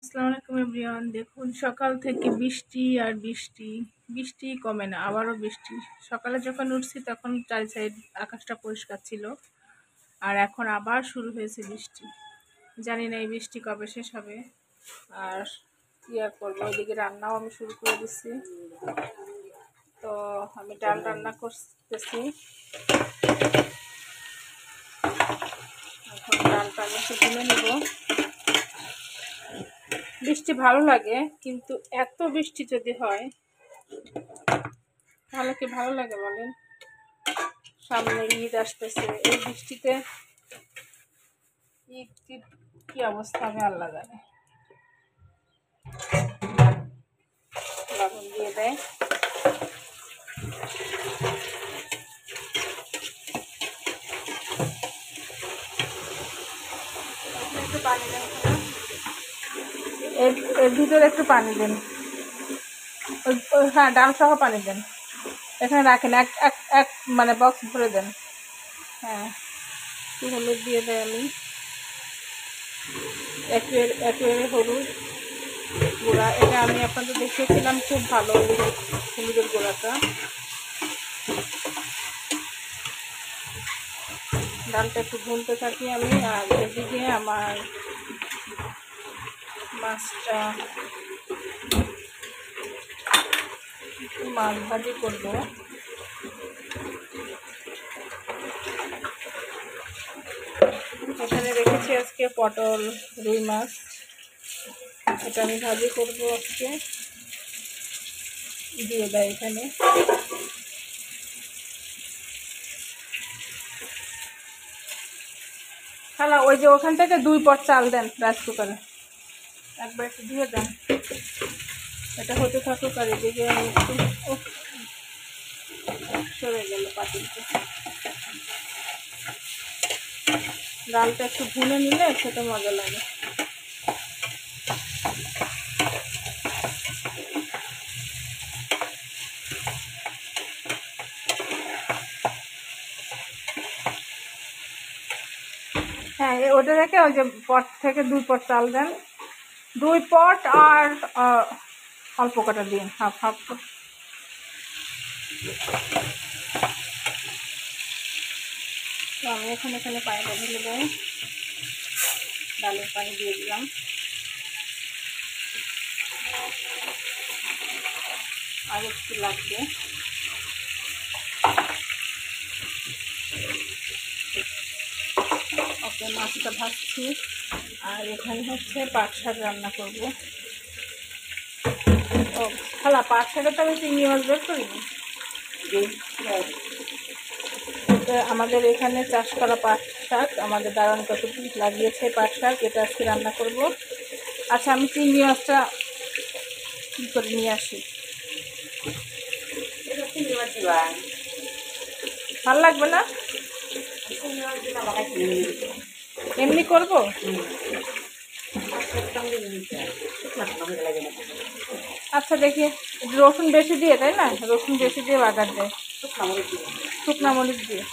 আসসালামু আলাইকুম এভরিওয়ান। দেখুন সকাল থেকে বৃষ্টি আর বৃষ্টি, বৃষ্টি কমে না, আবারও বৃষ্টি। সকালে যখন উঠছি তখন চারি সাইড আকাশটা পরিষ্কার ছিল, আর এখন আবার শুরু হয়েছে বৃষ্টি। জানি না এই বৃষ্টি কবে শেষ হবে। আর কি আর করবো, ওইদিকে রান্নাও আমি শুরু করে দিচ্ছি। তো আমি ডাল রান্না করতেছি। এখন ডালটা আমি একটু ভেঙে নেব। বৃষ্টি ভালো লাগে, কিন্তু এত বৃষ্টি যদি হয় তাহলে কি ভালো লাগে বলেন? সামনে ঈদ আসতেছে, এই বৃষ্টিতে ঈদ কি অবস্থা হবে আল্লাহ জানে। লবণ দিয়ে দেয়। একটু পানি দেন, এর ভিতরে একটু পানি দেন। হ্যাঁ, ডাল সহ পানি দেন। এখানে রাখেন, এক এক এক মানে বক্স ভরে দেন। হ্যাঁ, একটু হলুদ দিয়ে দেয় আমি, একেবারে হলুদ গুঁড়া। এটা আমি আপনাদের দেখিয়েছিলাম, খুব ভালো হলুদের গুঁড়াটা। ডালটা একটু ভুনতে থাকি আমি, আর এদিকে আমার মাছটা মাছ ভাজি করবো। এখানে রেখেছি আজকে পটল, রুই মাছ, এটা আমি ভাজি করবো আজকে। দিয়ে দেয় এখানে। খালা, ওই যে ওখান থেকে 2 পট চাল দেন রাইস কুকারে, একবার একটু দিয়ে দেন। এটা হতে থাকুক, আর এদিকে আমি একটু সরে গেল পাতিলটা। ডালটা একটু ভুনে নিলে খেতে মজা লাগে। হ্যাঁ, ওটা রেখে ওই যে পট থেকে 2 পট চাল দেন, 2 পট, আর অল্প কটা দিন, হাফ হাফ। তো আমি এখানে পানিটা ঢেলে দেয়, ডালের পানি দিয়ে দিলাম। আর একটু লাগবে। ওকে, মাছটা ভাজছি। আর এখানে হচ্ছে পাট শাক রান্না করবো। ও খালা, পাট শাকে তো আমি চিংড়ি মাছ বের করিনি। আমাদের এখানে চাষ করা পাট শাক, আমাদের দাঁড়ান কত লাগিয়েছে পাট শাক, এটা আজকে রান্না করব। আচ্ছা, আমি চিংড়ি মাছটা কী করে নিয়ে আসি। ভালো লাগবে না, এমনি করবো। আচ্ছা দেখি, রসুন বেশি দিয়ে, তাই না? রসুন বেশি দিয়ে বাগার দেয়, শুকনা মরিচ দিয়ে।